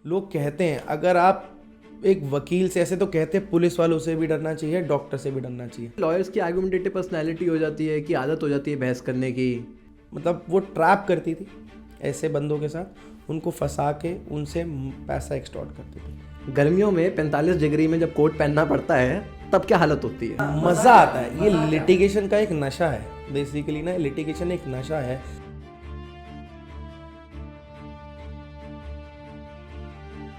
लोग कहते हैं अगर आप एक वकील से, ऐसे तो कहते हैं पुलिस वालों से भी डरना चाहिए, डॉक्टर से भी डरना चाहिए। लॉयर्स की आर्गुमेंटेटिव पर्सनैलिटी हो जाती है कि आदत हो जाती है बहस करने की। मतलब वो ट्रैप करती थी ऐसे बंदों के साथ, उनको फंसा के उनसे पैसा एक्सटॉर्ट करती थी। गर्मियों में 45 डिग्री में जब कोट पहनना पड़ता है तब क्या हालत होती है। मज़ा आता है। ये लिटिगेशन का एक नशा है बेसिकली ना, लिटिगेशन एक नशा है।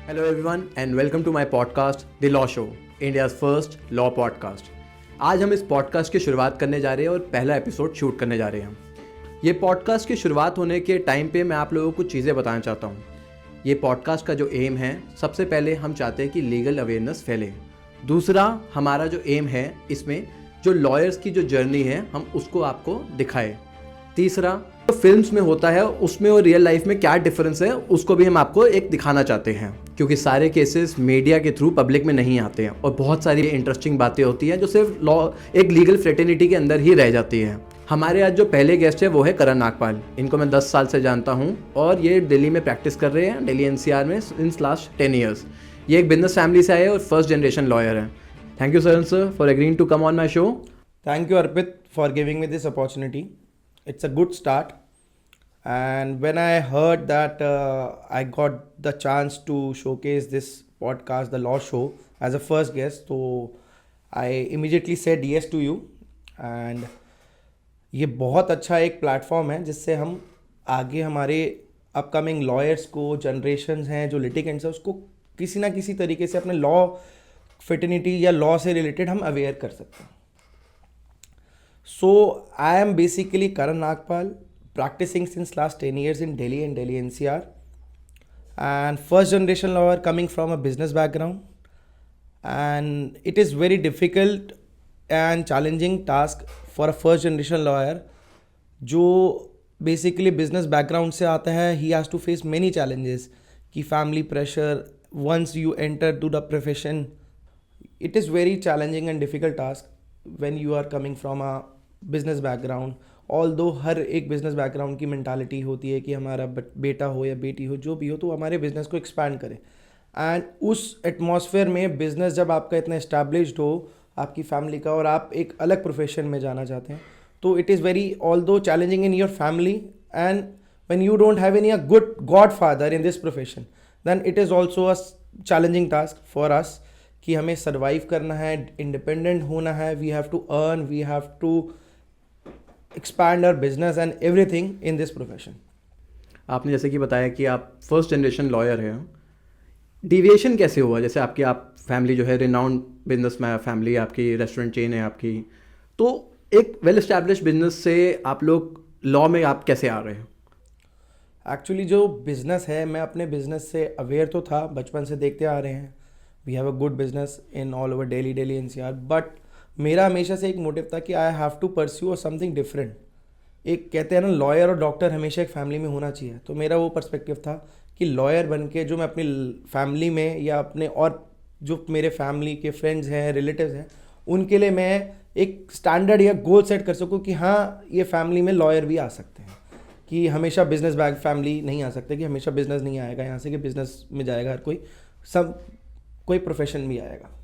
Hello everyone and welcome to my podcast the law show, India's first law podcast. आज हम इस पॉडकास्ट की शुरुआत करने जा रहे हैं और पहला एपिसोड शूट करने जा रहे हैं। ये पॉडकास्ट की शुरुआत होने के टाइम पे मैं आप लोगों को कुछ चीज़ें बताना चाहता हूँ। ये पॉडकास्ट का जो एम है, सबसे पहले हम चाहते हैं कि लीगल अवेयरनेस फैले। दूसरा, हमारा जो एम है इसमें जो लॉयर्स की जो जर्नी है हम उसको आपको दिखाएं। तीसरा, जो फिल्म्स में होता है उसमें और रियल लाइफ में क्या डिफरेंस है उसको भी हम आपको एक दिखाना चाहते हैं, क्योंकि सारे केसेस मीडिया के थ्रू पब्लिक में नहीं आते हैं और बहुत सारी इंटरेस्टिंग बातें होती हैं जो सिर्फ लॉ एक लीगल फ्रेटर्निटी के अंदर ही रह जाती हैं। हमारे आज जो पहले गेस्ट है वो है करण नागपाल। इनको मैं 10 साल से जानता हूँ और ये दिल्ली में प्रैक्टिस कर रहे हैं, दिल्ली एनसीआर में सिंस लास्ट 10 ईयर्स। ये एक बिजनेस फैमिली से आए और फर्स्ट जनरेशन लॉयर हैं। Thank you sir for agreeing to come on my show. Thank you, Arpit, for giving me this opportunity. It's a good start. And when I heard that I got the chance to showcase this podcast, The Law Show, as a first guest, so I immediately said yes to you. And ये बहुत अच्छा एक platform है जिससे हम आगे हमारे upcoming lawyers को, जनरेशन्स हैं जो लिटिगेंट्स हैं, उसको किसी ना किसी तरीके से अपने लॉ फिटर्निटी या लॉ से रिलेटेड हम अवेयर कर सकते हैं। So I am basically Karan Nagpal, practicing since last 10 years in Delhi and Delhi NCR, and first generation lawyer coming from a business background. And it is very difficult and challenging task for a first generation lawyer जो basically business background से आता है. He has to face many challenges कि family pressure, once you enter to the profession, it is very challenging and difficult task when you are coming from a business background. Although हर एक business background की mentality होती है कि हमारा बेटा हो या बेटी हो, जो भी हो, तो हमारे बिज़नेस को एक्सपैंड करे। एंड उस एटमॉस्फेयर में बिज़नेस जब आपका इतना इस्टेब्लिश्ड हो, आपकी फैमिली का, और आप एक अलग प्रोफेशन में जाना चाहते हैं, तो it is very although challenging in your family. And when you don't have any a good godfather in this profession, then it is also a challenging task for us कि हमें survive करना है, independent होना है, we have to earn, we have to expand our business and everything in this profession. आपने जैसे कि बताया कि आप फर्स्ट जनरेशन लॉयर हैं, डिविएशन कैसे हुआ? जैसे आपकी फैमिली जो है रिनाउंड बिजनेस में फैमिली, आपकी रेस्टोरेंट चेन है आपकी, तो एक वेल एस्टैब्लिश बिजनेस से आप लोग लॉ में आप कैसे आ रहे हैं? एक्चुअली जो बिज़नेस है, मैं अपने बिज़नेस से अवेयर तो था, बचपन से देखते आ रहे हैं। We have a good business in all over Delhi NCR, but मेरा हमेशा से एक मोटिव था कि I have to pursue something different. एक कहते हैं ना, लॉयर और डॉक्टर हमेशा एक फैमिली में होना चाहिए, तो मेरा वो पर्सपेक्टिव था कि लॉयर बन के जो मैं अपनी फैमिली में या अपने और जो मेरे फैमिली के फ्रेंड्स हैं, रिलेटिव्स हैं, उनके लिए मैं एक स्टैंडर्ड या गोल सेट कर सकूँ कि हाँ, ये फैमिली में लॉयर भी आ सकते हैं, कि हमेशा बिजनेस बैक फैमिली नहीं आ सकते, कि हमेशा बिजनेस नहीं आएगा यहाँ से कि बिजनेस में जाएगा हर कोई, सब कोई प्रोफेशन भी आएगा।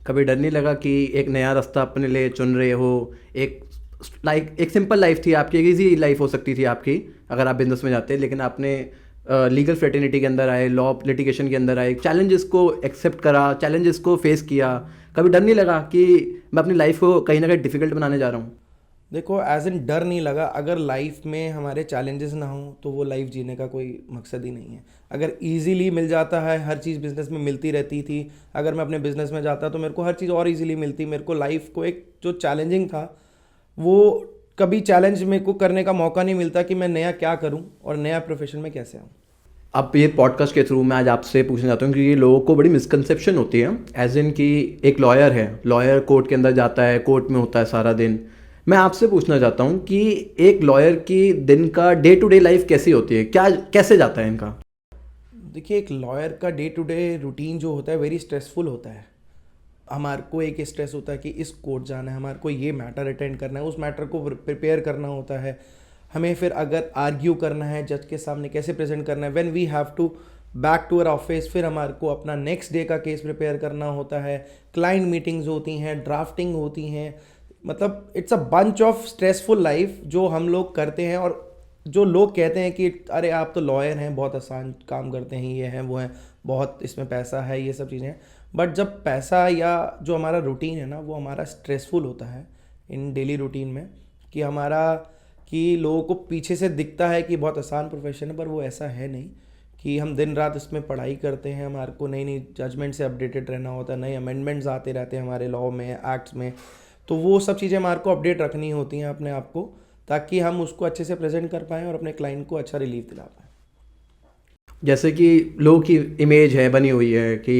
कभी डर नहीं लगा कि एक नया रास्ता अपने लिए चुन रहे हो? एक सिंपल लाइफ थी आपकी, एक ईजी लाइफ हो सकती थी आपकी अगर आप बिजनेस में जाते, लेकिन आपने लीगल फ्रेटर्निटी के अंदर आए, लॉ लिटिगेशन के अंदर आए, चैलेंजेस को एक्सेप्ट करा, चैलेंजेस को फेस किया। कभी डर नहीं लगा कि मैं अपनी लाइफ को कहीं ना कहीं डिफिकल्ट बनाने जा रहा हूँ? देखो, एज इन डर नहीं लगा। अगर लाइफ में हमारे चैलेंजेस ना हो तो वो लाइफ जीने का कोई मकसद ही नहीं है। अगर इजीली मिल जाता है, हर चीज़ बिज़नेस में मिलती रहती थी, अगर मैं अपने बिज़नेस में जाता तो मेरे को हर चीज़ और इजीली मिलती। मेरे को लाइफ को एक जो चैलेंजिंग था, वो कभी चैलेंज मेरे को करने का मौका नहीं मिलता कि मैं नया क्या करूं और नया प्रोफेशन में कैसे आऊँ। अब ये पॉडकास्ट के थ्रू मैं आज आपसे पूछना चाहता हूँ कि ये लोगों को बड़ी मिसकंसेप्शन होती है, एज इन कि एक लॉयर है, लॉयर कोर्ट के अंदर जाता है, कोर्ट में होता है सारा दिन। मैं आपसे पूछना चाहता हूँ कि एक लॉयर की दिन का डे टू डे लाइफ कैसी होती है, क्या कैसे जाता है इनका? देखिए, एक लॉयर का डे टू डे रूटीन जो होता है वेरी स्ट्रेसफुल होता है। हमारे को एक स्ट्रेस होता है कि इस कोर्ट जाना है, हमारे को ये मैटर अटेंड करना है, उस मैटर को प्रिपेयर करना होता है, हमें फिर अगर आर्ग्यू करना है जज के सामने कैसे प्रेजेंट करना है, when we have to back to our office, फिर हमारे को अपना नेक्स्ट डे का केस प्रिपेयर करना होता है, क्लाइंट मीटिंग्स होती हैं, ड्राफ्टिंग होती हैं, मतलब it's a bunch of stressful life जो हम लोग करते हैं। और जो लोग कहते हैं कि अरे आप तो लॉयर हैं, बहुत आसान काम करते हैं, ये हैं वो हैं, बहुत इसमें पैसा है, ये सब चीज़ें, बट जब पैसा या जो हमारा रूटीन है ना वो हमारा स्ट्रेसफुल होता है इन डेली रूटीन में, कि हमारा कि लोगों को पीछे से दिखता है कि बहुत आसान प्रोफेशन है, पर वो ऐसा है नहीं। कि हम दिन रात इसमें पढ़ाई करते हैं, हमारे को नई नई जजमेंट से अपडेटेड रहना होता है, नए अमेंडमेंट्स आते रहते हैं हमारे लॉ में, एक्ट्स में, तो वो सब चीज़ें हमारे को अपडेट रखनी होती हैं अपने आप को, ताकि हम उसको अच्छे से प्रेजेंट कर पाएँ और अपने क्लाइंट को अच्छा रिलीफ दिला पाएँ। जैसे कि लोगों की इमेज है बनी हुई है कि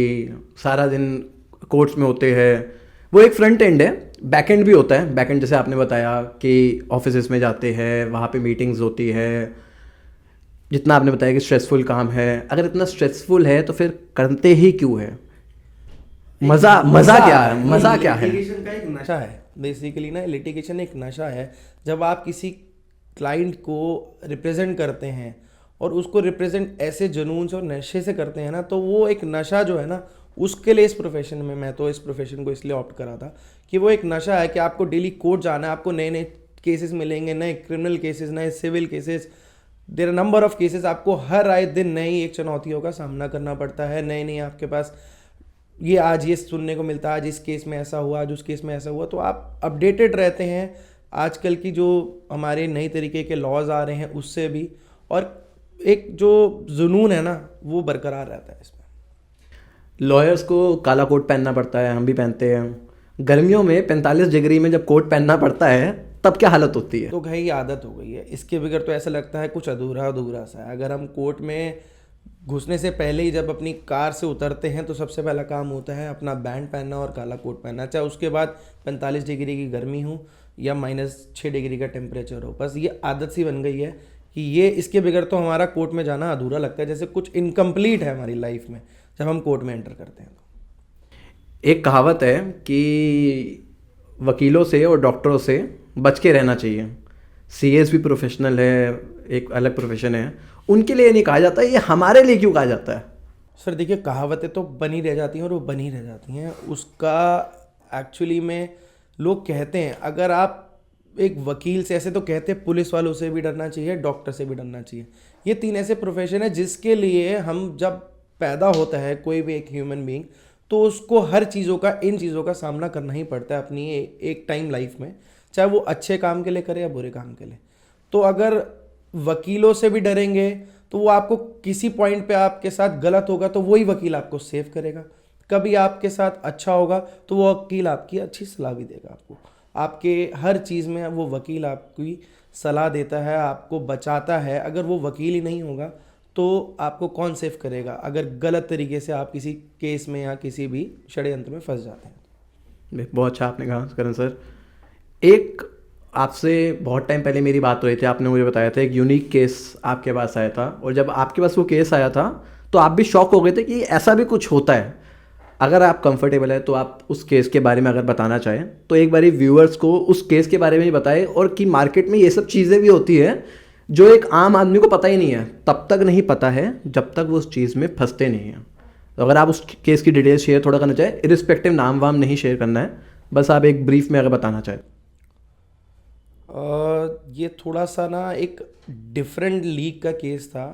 सारा दिन कोर्ट्स में होते हैं, वो एक फ्रंट एंड है, बैक एंड भी होता है। बैक एंड जैसे आपने बताया कि ऑफिस में जाते हैं, वहाँ पे मीटिंग्स होती है, जितना आपने बताया कि स्ट्रेसफुल काम है। अगर इतना स्ट्रेसफुल है तो फिर करते ही क्यों है? मज़ा क्या है? मज़ा क्या है? लिटिगेशन का एक नशा है बेसिकली ना, लिटिगेशन एक नशा है। जब आप किसी क्लाइंट को रिप्रेजेंट करते हैं और उसको रिप्रेजेंट ऐसे जुनून से और नशे से करते हैं ना, तो वो एक नशा जो है ना, उसके लिए इस प्रोफेशन में, मैं तो इस प्रोफेशन को इसलिए ऑप्ट करा था कि वो एक नशा है कि आपको डेली कोर्ट जाना है, आपको नए नए केसेस मिलेंगे, नए क्रिमिनल केसेस, नए civil cases, there are number of cases, आपको हर आए दिन नई एक चुनौतियों का सामना करना पड़ता है। नई नई आपके पास ये आज ये सुनने को मिलता है, आज इस केस में ऐसा हुआ, आज उस केस में ऐसा हुआ, तो आप अपडेटेड रहते हैं आजकल की जो हमारे नई तरीके के लॉज आ रहे हैं उससे भी, और एक जो जुनून है ना वो बरकरार रहता है इसमें। लॉयर्स को काला कोट पहनना पड़ता है, हम भी पहनते हैं। गर्मियों में 45 डिग्री में जब कोट पहनना पड़ता है तब क्या हालत होती है? तो भाई आदत हो गई है, इसके बगैर तो ऐसा लगता है कुछ अधूरा अधूरा सा है। अगर हम कोर्ट में घुसने से पहले ही जब अपनी कार से उतरते हैं तो सबसे पहला काम होता है अपना बैंड पहनना और काला कोट पहनना, चाहे उसके बाद 45 डिग्री की गर्मी हो या -6 डिग्री का टेम्परेचर हो। बस ये आदत सी बन गई है कि ये इसके बगैर तो हमारा कोर्ट में जाना अधूरा लगता है, जैसे कुछ इनकम्प्लीट है हमारी लाइफ में जब हम कोर्ट में एंटर करते हैं। एक कहावत है कि वकीलों से और डॉक्टरों से बच के रहना चाहिए। सीएस भी प्रोफेशनल है, एक अलग प्रोफेशन है, उनके लिए नहीं कहा जाता, ये हमारे लिए क्यों कहा जाता है? सर देखिए, कहावतें तो बनी रह जाती हैं और वो बनी रह जाती हैं। उसका एक्चुअली में लोग कहते हैं, अगर आप एक वकील से, ऐसे तो कहते हैं पुलिस वालों से भी डरना चाहिए, डॉक्टर से भी डरना चाहिए। ये 3 ऐसे प्रोफेशन है जिसके लिए हम जब पैदा होता है कोई भी एक ह्यूमन बीइंग, तो उसको हर चीज़ों का, इन चीज़ों का सामना करना ही पड़ता है अपनी एक टाइम लाइफ में, चाहे वो अच्छे काम के लिए करे या बुरे काम के लिए। तो अगर वकीलों से भी डरेंगे तो वो आपको किसी पॉइंट पे आपके साथ गलत होगा तो वही वकील आपको सेव करेगा, कभी आपके साथ अच्छा होगा तो वो वकील आपकी अच्छी सलाह भी देगा आपको। आपके हर चीज़ में वो वकील आपकी सलाह देता है, आपको बचाता है। अगर वो वकील ही नहीं होगा तो आपको कौन सेव करेगा, अगर गलत तरीके से आप किसी केस में या किसी भी षड्यंत्र में फंस जाते हैं। बहुत अच्छा आपने कहा करण सर। एक आपसे बहुत टाइम पहले मेरी बात हो रही थी, आपने मुझे बताया था एक यूनिक केस आपके पास आया था, और जब आपके पास वो केस आया था तो आप भी शॉक हो गए थे कि ऐसा भी कुछ होता है। अगर आप कंफर्टेबल है तो आप उस केस के बारे में अगर बताना चाहें तो एक बारी व्यूअर्स को उस केस के बारे में ही बताएं, और कि मार्केट में ये सब चीज़ें भी होती है जो एक आम आदमी को पता ही नहीं है, तब तक नहीं पता है जब तक वो उस चीज़ में फंसते नहीं हैं। तो अगर आप उस केस की डिटेल्स शेयर थोड़ा करना चाहें, इरिस्पेक्टिव नाम वाम नहीं शेयर करना है, बस आप एक ब्रीफ में अगर बताना चाहें। ये थोड़ा सा ना एक डिफरेंट लीग का केस था।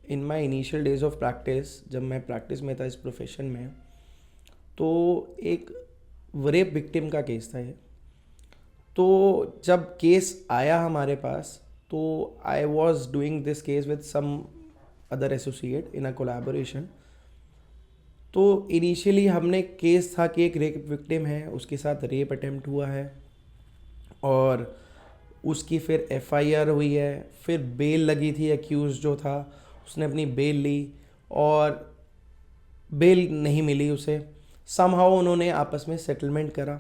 In my initial days of practice, जब मैं प्रैक्टिस में था इस प्रोफेशन में, तो एक रेप विक्टिम का केस था ये। तो जब केस आया हमारे पास तो I was doing this case with some other associate in a collaboration. तो इनिशियली हमने केस था कि एक रेप विक्टिम है, उसके साथ रेप अटेम्प्ट हुआ है और उसकी फिर एफआईआर हुई है, फिर बेल लगी थी। एक्यूज जो था उसने अपनी बेल ली और बेल नहीं मिली उसे। समहाउ उन्होंने आपस में सेटलमेंट करा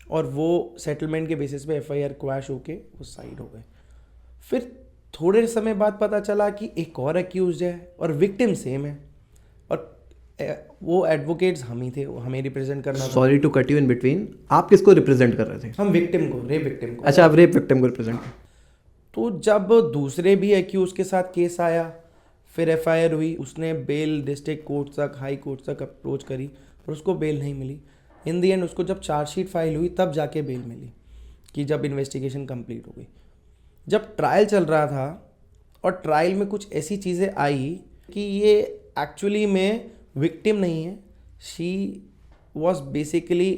और वो सेटलमेंट के बेसिस पे एफआईआर क्वैश होके वो साइड हो गए। फिर थोड़े समय बाद पता चला कि एक और एक्यूज है और विक्टिम सेम है, और वो एडवोकेट्स हम ही थे, हमें रिप्रेजेंट करना था। Sorry to cut you in between, आप किसको रिप्रेजेंट कर रहे थे? हम विक्टिम को, रेप विक्टिम को। अच्छा, आप रेप विक्टिम को रिप्रेजेंट। तो जब दूसरे भी एक्यूज के साथ केस आया, फिर एफआईआर हुई, उसने बेल डिस्ट्रिक्ट कोर्ट तक, हाई कोर्ट तक अप्रोच करी और उसको बेल नहीं मिली। इन दी एंड उसको जब चार्जशीट फाइल हुई तब जाके बेल मिली, कि जब इन्वेस्टिगेशन कंप्लीट हो गई। जब ट्रायल चल रहा था और ट्रायल में कुछ ऐसी चीज़ें आई कि ये एक्चुअली में विक्टिम नहीं है, शी वॉज बेसिकली,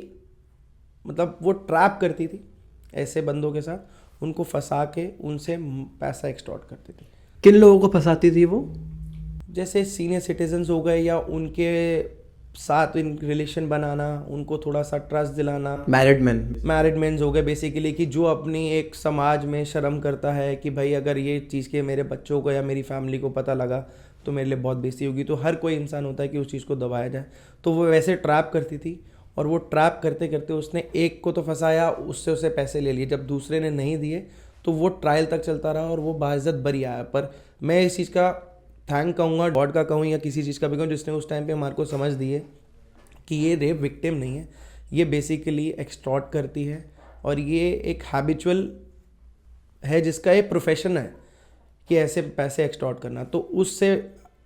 मतलब वो ट्रैप करती थी ऐसे बंदों के साथ, उनको फंसा के उनसे पैसा एक्सटॉर्ट करती थी। किन लोगों को फंसाती थी वो? जैसे सीनियर सिटीजन्स हो गए, या उनके साथ इन रिलेशन बनाना, उनको थोड़ा सा ट्रस्ट दिलाना। मैरिड मैन हो गए बेसिकली, कि जो अपनी एक समाज में शर्म करता है कि भाई अगर ये चीज़ के मेरे बच्चों को या मेरी फैमिली को पता लगा तो मेरे लिए बहुत बेइज्जती होगी। तो हर कोई इंसान होता है कि उस चीज़ को दबाया जाए, तो वो वैसे ट्रैप करती थी। और वो ट्रैप करते करते उसने एक को तो फंसाया, उससे उसे पैसे ले लिए। जब दूसरे ने नहीं दिए तो वो ट्रायल तक चलता रहा और वो बाइज्जत बरी आया। पर मैं इस चीज़ का थैंक कहूँगा, गॉड का कहूँ या किसी चीज़ का भी कहूँ, जिसने उस टाइम पे हमारे को समझ दी है कि ये रेप विक्टिम नहीं है, ये बेसिकली एक्सटॉर्ट करती है और ये एक हैबिचुअल है, जिसका ये प्रोफेशन है कि ऐसे पैसे एक्सटॉर्ट करना। तो उससे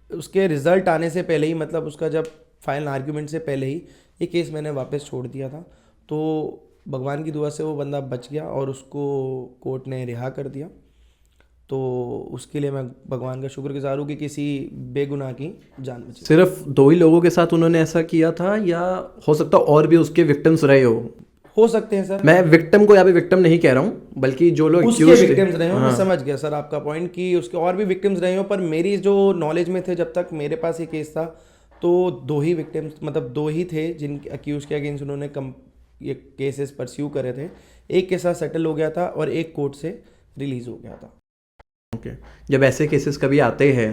उसके रिजल्ट आने से पहले ही, मतलब उसका जब फाइनल आर्ग्यूमेंट से पहले ही ये केस मैंने वापस छोड़ दिया था। तो भगवान की दुआ से वो बंदा बच गया और उसको कोर्ट ने रिहा कर दिया। तो उसके लिए मैं भगवान का शुक्रगुजार हूँ कि किसी बेगुनाह की जान बची। सिर्फ 2 ही लोगों के साथ उन्होंने ऐसा किया था, या हो सकता और भी उसके विक्टिम्स रहे हो सकते हैं सर। मैं विक्टिम को यहाँ पे विक्टिम नहीं कह रहा हूँ, बल्कि जो लोग उसके विक्टिम्स रहे हो। मैं समझ गया सर आपका पॉइंट कि उसके और भी विक्टिम्स रहे हो, पर मेरी जो नॉलेज में थे, जब तक मेरे पास ये केस था, तो 2 ही विक्टिम्स, मतलब 2 ही थे जिन अक्यूज के अगेंस्ट उन्होंने ये केसेस परस्यू करे थे। एक के साथ सेटल हो गया था और एक कोर्ट से रिलीज हो गया था। ओके जब ऐसे केसेस कभी आते हैं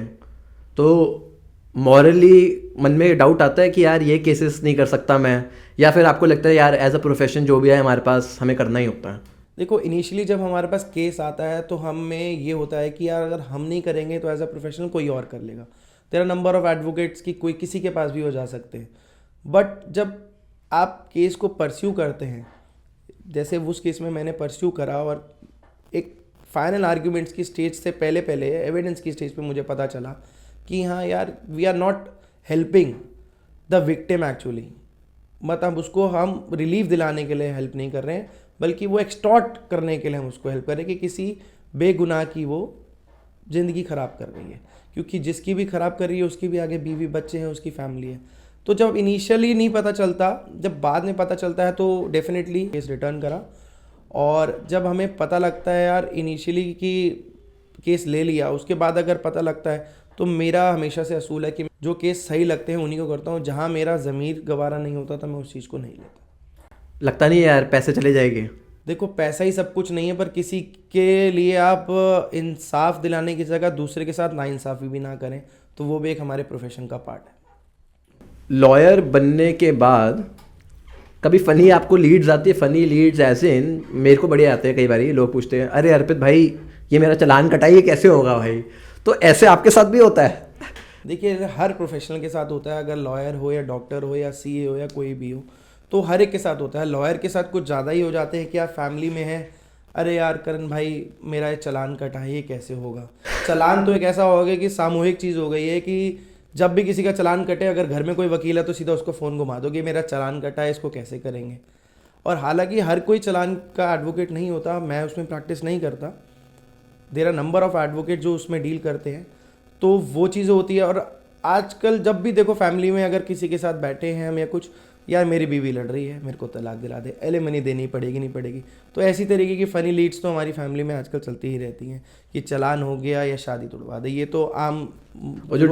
तो मॉरली मन में डाउट आता है कि यार ये केसेस नहीं कर सकता मैं, या फिर आपको लगता है यार एज अ प्रोफेशन जो भी है हमारे पास हमें करना ही होता है? देखो, इनिशियली जब हमारे पास केस आता है तो हमें ये होता है कि यार अगर हम नहीं करेंगे तो एज अ प्रोफेशनल कोई और कर लेगा। तेरा नंबर ऑफ एडवोकेट्स की कोई किसी के पास भी हो जा सकते हैं। बट जब आप केस को परस्यू करते हैं, जैसे उस केस में मैंने परस्यू करा और एक फाइनल आर्ग्यूमेंट्स की स्टेज से पहले पहले एविडेंस की स्टेज पे मुझे पता चला कि हाँ यार, we are not helping the victim actually. मतलब उसको हम रिलीफ दिलाने के लिए हेल्प नहीं कर रहे हैं, बल्कि वो एक्सटॉर्ट करने के लिए हम उसको हेल्प कर रहे हैं कि किसी बेगुनाह की वो ज़िंदगी ख़राब कर रही है। क्योंकि जिसकी भी ख़राब कर रही है उसकी भी आगे बीवी बच्चे हैं, उसकी फैमिली है। तो जब इनिशियली नहीं पता चलता, जब बाद में पता चलता है तो डेफिनेटली केस रिटर्न करा। और जब हमें पता लगता है यार इनिशियली कि केस ले लिया, उसके बाद अगर पता लगता है तो मेरा हमेशा से असूल है कि जो केस सही लगते हैं उन्हीं को करता हूँ। जहाँ मेरा ज़मीर गवारा नहीं होता तो मैं उस चीज़ को नहीं लेता। लगता नहीं है यार पैसे चले जाएंगे? देखो, पैसा ही सब कुछ नहीं है, पर किसी के लिए आप इंसाफ दिलाने की जगह दूसरे के साथ नाइंसाफ़ी भी ना करें, तो वो भी एक हमारे प्रोफेशन का पार्ट है। लॉयर बनने के बाद कभी फ़नी आपको लीड्स आती है? फ़नी लीड्स ऐसे इन मेरे को बढ़िया आते हैं। कई बार लोग पूछते हैं अरे अर्पित भाई ये मेरा चालान कटाइए, कैसे होगा भाई? तो ऐसे आपके साथ भी होता है? देखिए, हर प्रोफेशनल के साथ होता है, अगर लॉयर हो या डॉक्टर हो या सीए हो या कोई भी हो, तो हर एक के साथ होता है। लॉयर के साथ कुछ ज़्यादा ही हो जाते हैं कि आप फैमिली में हैं, अरे यार करण भाई मेरा ये चालान कटा है, ये कैसे होगा। चालान तो एक ऐसा होगा कि सामूहिक चीज़ हो गई है कि जब भी किसी का चालान कटे, अगर घर में कोई वकील है तो सीधा उसको फ़ोन घुमा दो कि मेरा चालान कटा है, इसको कैसे करेंगे। और हालांकि हर कोई चालान का एडवोकेट नहीं होता, मैं उसमें प्रैक्टिस नहीं करता। There are number of advocate जो उसमें डील करते हैं, तो वो चीज़ें होती है। और आजकल जब भी देखो फैमिली में अगर किसी के साथ बैठे हैं हम या कुछ, यार मेरी बीवी लड़ रही है, मेरे को तलाक दिला दे, एलिमनी देनी पड़ेगी नहीं पड़ेगी। तो ऐसी तरीके की फ़नी लीड्स तो हमारी फैमिली में आजकल चलती ही रहती हैं कि चालान हो गया या शादी तुड़वा दे। ये तो आम। और जो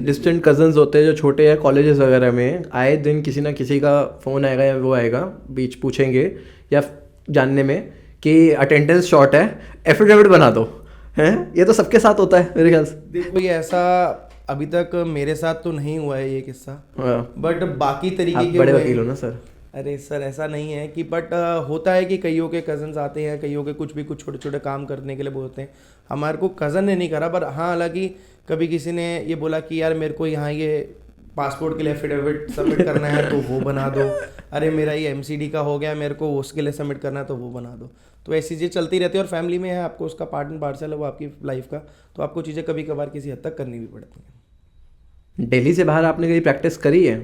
डिस्टेंट कजन्स होते हैं जो छोटे हैं कॉलेजेस वगैरह में, आए दिन किसी ना किसी का फ़ोन आएगा या वो आएगा बीच पूछेंगे या जानने में कि अटेंडेंस शॉर्ट है, एफिडेविट बना दो, हैं? ये तो सबके साथ होता है मेरे ख्याल से। देखो, ये ऐसा अभी तक मेरे साथ तो नहीं हुआ है ये किस्सा, बट बाकी तरीके के बड़े वकील हो ना सर? अरे सर ऐसा नहीं है कि, बट होता है कि कईयों के कज़न्स आते हैं, कईयों के कुछ छोटे छोटे काम करने के लिए बोलते हैं। हमारे को कज़न ने नहीं करा, पर हाँ हालांकि कभी किसी ने ये बोला कि यार मेरे को यहाँ ये पासपोर्ट के लिए एफिडेविट सबमिट करना है तो वो बना दो, अरे मेरा ये एमसीडी का हो गया मेरे को उसके लिए सबमिट करना है तो वो बना दो। तो ऐसी चीज़ें चलती रहती है और फैमिली में है, आपको उसका पार्ट एंड पार्सल है वो आपकी लाइफ का, तो आपको चीज़ें कभी कभार किसी हद तक करनी भी पड़ती हैं। दिल्ली से बाहर आपने कहीं प्रैक्टिस करी है?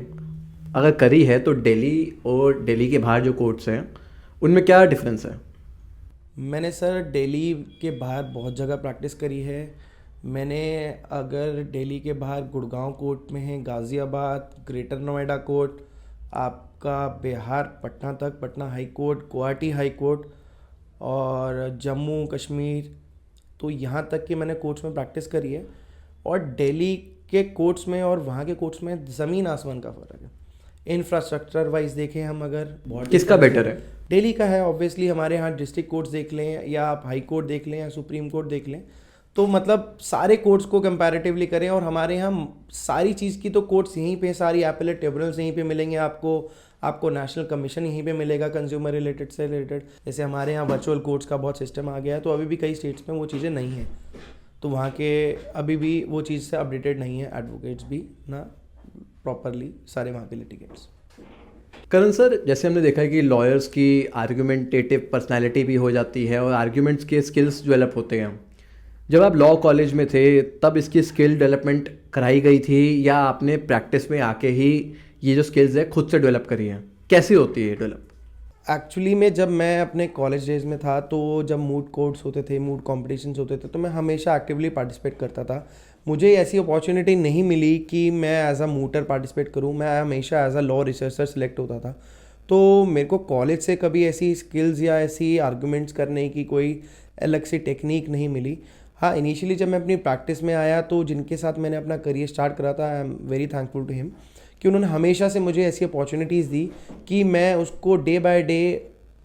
अगर करी है तो दिल्ली और दिल्ली के बाहर जो कोर्ट्स हैं उनमें क्या डिफरेंस है? मैंने सर दिल्ली के बाहर बहुत जगह प्रैक्टिस करी है। मैंने अगर दिल्ली के बाहर गुड़गांव कोर्ट में है, गाज़ियाबाद, ग्रेटर नोएडा कोर्ट, आपका बिहार पटना तक, Patna high court, Guwahati high court और जम्मू कश्मीर, तो यहाँ तक कि मैंने कोर्ट्स में प्रैक्टिस करी है। और दिल्ली के कोर्ट्स में और वहाँ के कोर्ट्स में ज़मीन आसमान का फ़र्क है। इंफ्रास्ट्रक्चर वाइज देखें हम, अगर बहुत किसका बेटर है? दिल्ली का है ऑब्वियसली। हमारे यहाँ डिस्ट्रिक्ट कोर्ट्स देख लें या आप हाई कोर्ट देख लें या सुप्रीम कोर्ट देख लें, तो मतलब सारे कोर्ट्स को कंपैरेटिवली करें, और हमारे यहाँ सारी चीज़ की तो कोर्ट्स यहीं पे, सारी एपेलेट ट्रिब्यूनल्स यहीं पे मिलेंगे आपको नेशनल कमीशन यहीं पे मिलेगा कंज्यूमर रिलेटेड से रिलेटेड। जैसे हमारे यहाँ वर्चुअल कोर्ट्स का बहुत सिस्टम आ गया है, तो अभी भी कई स्टेट्स में वो चीज़ें नहीं हैं, तो वहाँ के अभी भी वो चीज़ से अपडेटेड नहीं है एडवोकेट्स भी ना प्रॉपरली, सारे वहाँ के लिटिगेंट्स। करण सर, जैसे हमने देखा है कि लॉयर्स की आर्गुमेंटेटिव पर्सनालिटी भी हो जाती है और आर्ग्यूमेंट्स के स्किल्स डेवलप होते हैं। जब आप लॉ कॉलेज में थे तब इसकी स्किल डेवलपमेंट कराई गई थी या आपने प्रैक्टिस में आके ही ये जो स्किल्स है खुद से डेवलप करी हैं? कैसी होती है डेवलप? एक्चुअली में जब मैं अपने कॉलेज डेज में था, तो जब मूड कोर्ट्स होते थे, मूड कॉम्पिटिशन्स होते थे, तो मैं हमेशा एक्टिवली पार्टिसिपेट करता था। मुझे ऐसी अपॉर्चुनिटी नहीं मिली कि मैं एज अ मूटर पार्टिसिपेट करूं, मैं हमेशा as a law researcher select होता था। तो मेरे को कॉलेज से कभी ऐसी स्किल्स या ऐसी आर्गूमेंट्स करने की कोई अलग सी टेक्निक नहीं मिली। हाँ, इनिशियली जब मैं अपनी प्रैक्टिस में आया तो जिनके साथ मैंने अपना करियर स्टार्ट करा था, I am very thankful to him कि उन्होंने हमेशा से मुझे ऐसी अपॉर्चुनिटीज़ दी कि मैं उसको डे बाय डे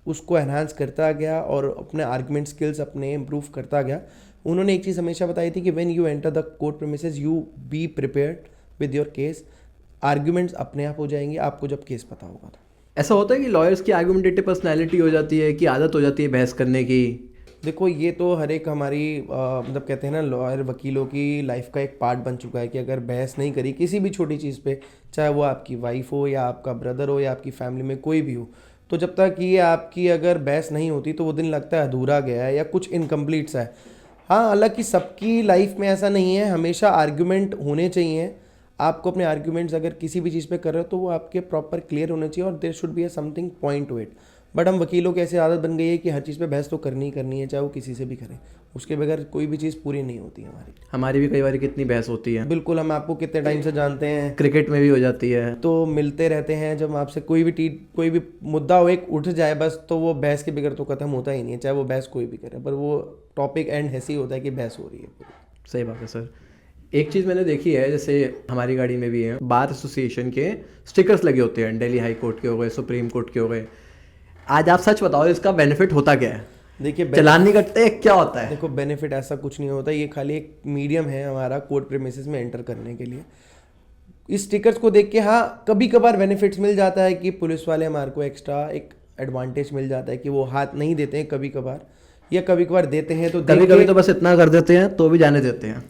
उसको एनहांस करता गया और अपने आर्गुमेंट स्किल्स अपने इम्प्रूव करता गया। उन्होंने एक चीज़ हमेशा बताई थी कि when you enter the court premises you be prepared with your case, arguments अपने आप हो जाएंगे आपको जब केस पता होगा। तो ऐसा होता है कि लॉयर्स की आर्गुमेंटेटिव पर्सनालिटी हो जाती है कि आदत हो जाती है बहस करने की? देखो, ये तो हर एक हमारी मतलब कहते हैं ना, लॉयर वकीलों की लाइफ का एक पार्ट बन चुका है कि अगर बहस नहीं करी किसी भी छोटी चीज़ पे, चाहे वो आपकी वाइफ हो या आपका ब्रदर हो या आपकी फैमिली में कोई भी हो, तो जब तक ये आपकी अगर बहस नहीं होती तो वो दिन लगता है अधूरा गया है या कुछ इनकम्प्लीट सा है। हाँ, हालांकि सबकी लाइफ में ऐसा नहीं है, हमेशा आर्ग्यूमेंट होने चाहिए। आपको अपने आर्ग्यूमेंट्स अगर किसी भी चीज़ पे कर रहे हो तो वो आपके प्रॉपर क्लियर होने चाहिए और there should be a something point to it. But हम वकीलों की ऐसी आदत बन गई है कि हर चीज़ पे बहस तो करनी ही करनी है, चाहे वो किसी से भी करें, उसके बगैर कोई भी चीज़ पूरी नहीं होती है हमारी भी कई बार कितनी बहस होती है। बिल्कुल, हम आपको कितने टाइम से जानते हैं, क्रिकेट में भी हो जाती है, तो मिलते रहते हैं। जब आपसे कोई भी मुद्दा हो एक उठ जाए बस, तो वो बहस के बगैर तो ख़त्म होता ही नहीं है, चाहे वो बहस कोई भी करे, पर वो टॉपिक एंड ऐसे ही होता है कि बहस हो रही है पूरी। सही बात है सर। एक चीज़ मैंने देखी है, जैसे हमारी गाड़ी में भी है, बार एसोसिएशन के स्टिकर्स लगे होते हैं, दिल्ली हाई कोर्ट के हो गए, सुप्रीम कोर्ट के हो गए। आज आप सच बताओ, इसका बेनिफिट होता क्या है? देखिए, चालान नहीं कटते, क्या होता है? देखो, बेनिफिट ऐसा कुछ नहीं होता, ये खाली एक मीडियम है हमारा कोर्ट प्रीमिसेस में एंटर करने के लिए। इस स्टिकर्स को देख के हाँ, कभी कभार बेनिफिट्स मिल जाता है कि पुलिस वाले हमारे को एक्स्ट्रा एक एडवांटेज मिल जाता है कि वो हाथ नहीं देते हैं कभी कभार, या कभी कभार देते हैं तो कभी कभी तो बस इतना कर देते हैं तो भी जाने देते हैं,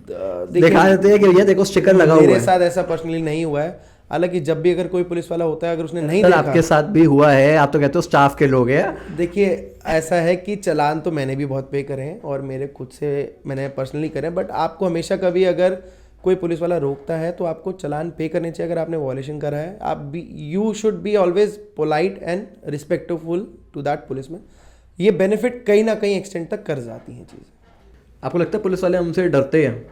दिखा देते हैं कि ये देखो स्टिकर लगा हुआ है। मेरे साथ ऐसा पर्सनली नहीं हुआ है, हालांकि जब भी अगर कोई पुलिस वाला होता है, अगर उसने नहीं सर देखा, आपके साथ भी हुआ है, आप तो कहते हो स्टाफ के लोग हैं। देखिए, ऐसा है कि चालान तो मैंने भी बहुत पे करे हैं और मेरे खुद से मैंने पर्सनली करे हैं, बट आपको हमेशा कभी अगर कोई पुलिस वाला रोकता है तो आपको चालान पे करने चाहिए अगर आपने वॉयलेशन करा है। आप भी, you should be always polite and respectful to that policeman. ये बेनिफिट कहीं ना कहीं एक्सटेंड तक कर जाती हैं चीज़ें। आपको लगता है पुलिस वाले हमसे डरते हैं?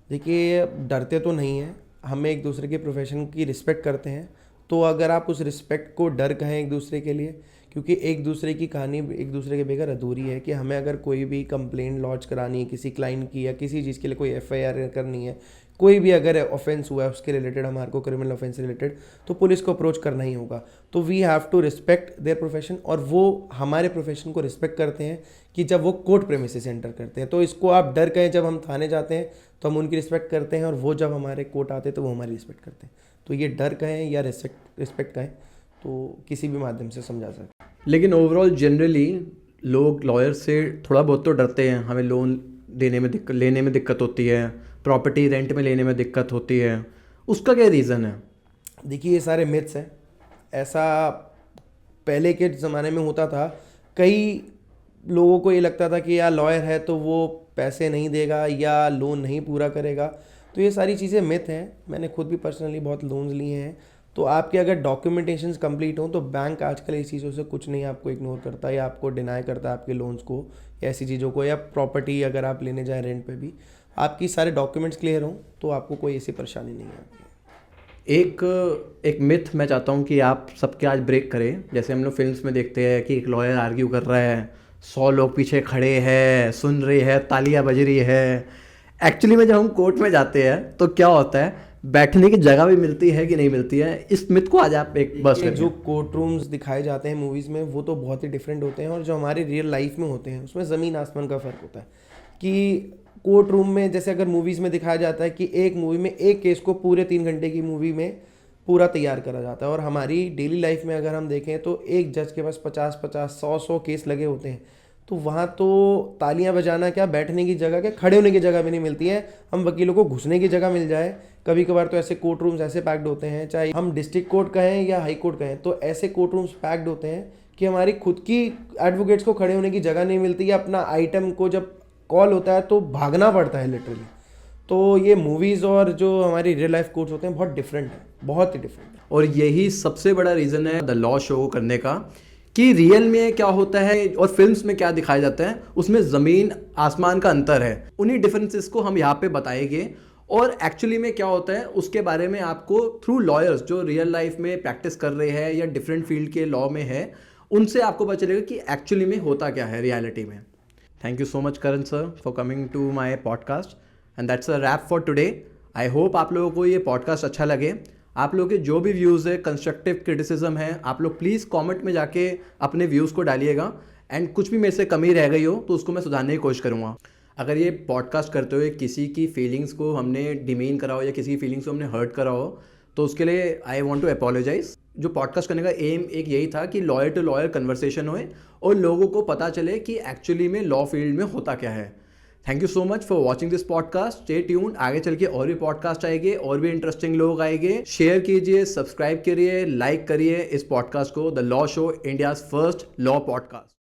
देखिए, डरते तो नहीं हैं, हमें एक दूसरे के प्रोफेशन की रिस्पेक्ट करते हैं। तो अगर आप उस रिस्पेक्ट को डर कहें एक दूसरे के लिए, क्योंकि एक दूसरे की कहानी एक दूसरे के बगैर अधूरी है, कि हमें अगर कोई भी कंप्लेंट लॉन्च करानी है किसी क्लाइंट की या किसी चीज़ के लिए कोई एफआईआर करनी है, कोई भी अगर ऑफेंस हुआ है उसके रिलेटेड, हमारे को क्रिमिनल ऑफेंस रिलेटेड, तो पुलिस को अप्रोच करना ही होगा। तो we have to respect their profession, और वो हमारे प्रोफेशन को रिस्पेक्ट करते हैं कि जब वो कोर्ट प्रेमिसेस एंटर करते हैं। तो इसको आप डर कहें, जब हम थाने जाते हैं तो हम उनकी रिस्पेक्ट करते हैं, और वो जब हमारे कोर्ट आते हैं तो वो हमारी रिस्पेक्ट करते हैं। तो ये डर कहें या रिस्पेक्ट कहें, तो किसी भी माध्यम से समझा सकते हैं। लेकिन ओवरऑल जनरली लोग लॉयर से थोड़ा बहुत तो डरते हैं। हमें लोन लेने में दिक्कत होती है, प्रॉपर्टी रेंट में लेने में दिक्कत होती है, उसका क्या रीज़न है? देखिए ये सारे मिथ्स हैं। ऐसा पहले के ज़माने में होता था। कई लोगों को ये लगता था कि यार लॉयर है तो वो पैसे नहीं देगा या लोन नहीं पूरा करेगा। तो ये सारी चीज़ें मिथ हैं। मैंने खुद भी पर्सनली बहुत लोन्स लिए हैं। तो आपके अगर डॉक्यूमेंटेशंस कंप्लीट हों तो बैंक आजकल इस चीज़ों से कुछ नहीं आपको इग्नोर करता या आपको डिनाई करता है आपके लोन्स को या ऐसी चीज़ों को, या प्रॉपर्टी अगर आप लेने जाएँ रेंट पे भी, आपकी सारे डॉक्यूमेंट्स क्लियर हों तो आपको कोई ऐसी परेशानी नहीं है। एक मिथ मैं चाहता हूँ कि आप सबके आज ब्रेक करें। जैसे हम लोग फिल्म्स में देखते हैं कि एक लॉयर आर्ग्यू कर रहा है, 100 लोग पीछे खड़े हैं, सुन रहे हैं, तालियां बज रही है। एक्चुअली में जब हम कोर्ट में जाते हैं तो क्या होता है, बैठने की जगह भी मिलती है कि नहीं मिलती है? इस मिथ को आज आप एक बस जो कोर्ट रूम्स दिखाए जाते हैं मूवीज़ में वो तो बहुत ही डिफरेंट होते हैं, और जो हमारे रियल लाइफ में होते हैं उसमें ज़मीन आसमान का फ़र्क होता है। कि कोर्ट रूम में जैसे अगर मूवीज़ में दिखाया जाता है कि एक मूवी में एक केस को पूरे 3 घंटे की मूवी में पूरा तैयार करा जाता है, और हमारी डेली लाइफ में अगर हम देखें तो एक जज के पास 50-50, 100-100 केस लगे होते हैं। तो वहाँ तो तालियां बजाना क्या, बैठने की जगह क्या, खड़े होने की जगह भी नहीं मिलती है। हम वकीलों को घुसने की जगह मिल जाए। कभी कभार तो ऐसे कोर्ट रूम्स ऐसे पैक्ड होते हैं, चाहे हम डिस्ट्रिक्ट कोर्ट कहें या हाई कोर्ट कहें, तो ऐसे कोर्ट रूम्स पैक्ड होते हैं कि हमारी खुद की एडवोकेट्स को खड़े होने की जगह नहीं मिलती है। अपना आइटम को जब कॉल होता है तो भागना पड़ता है लिटरली। तो ये मूवीज़ और जो हमारी रियल लाइफ कोर्ट्स होते हैं बहुत डिफरेंट है, बहुत ही डिफरेंट है। और यही सबसे बड़ा रीज़न है द लॉ शो करने का, कि रियल में क्या होता है और फिल्म्स में क्या दिखाया जाता है, उसमें ज़मीन आसमान का अंतर है। उन्हीं डिफरेंसेस को हम यहाँ पे बताएंगे, और एक्चुअली में क्या होता है उसके बारे में आपको थ्रू लॉयर्स जो रियल लाइफ में प्रैक्टिस कर रहे हैं या डिफरेंट फील्ड के लॉ में है, उनसे आपको पता चलेगा कि एक्चुअली में होता क्या है रियलिटी में। Thank you so much Karan sir for coming to my podcast, and that's a wrap for today. I hope आप लोगों को ये पॉडकास्ट अच्छा लगे। आप लोगों के जो भी व्यूज़ है, कंस्ट्रक्टिव क्रिटिसिज्म है, आप लोग प्लीज़ कमेंट में जाके अपने व्यूज़ को डालिएगा, एंड कुछ भी मेरे से कमी रह गई हो तो उसको मैं सुधारने की कोशिश करूँगा। अगर ये पॉडकास्ट करते हुए किसी की फीलिंग्स को हमने डिमीन करा हो या किसी की फीलिंग्स को हमने हर्ट करा हो तो उसके लिए आई वॉन्ट टू अपोलोजाइज। जो पॉडकास्ट करने का एम एक यही था कि लॉयर टू लॉयर कन्वर्सेशन होए और लोगों को पता चले कि एक्चुअली में लॉ फील्ड में होता क्या है। Thank you so much for watching this podcast. Stay tuned, आगे चल के और भी पॉडकास्ट आएंगे, और भी इंटरेस्टिंग लोग आएंगे। शेयर कीजिए, सब्सक्राइब करिए, लाइक करिए इस पॉडकास्ट को, the law show, India's first law podcast.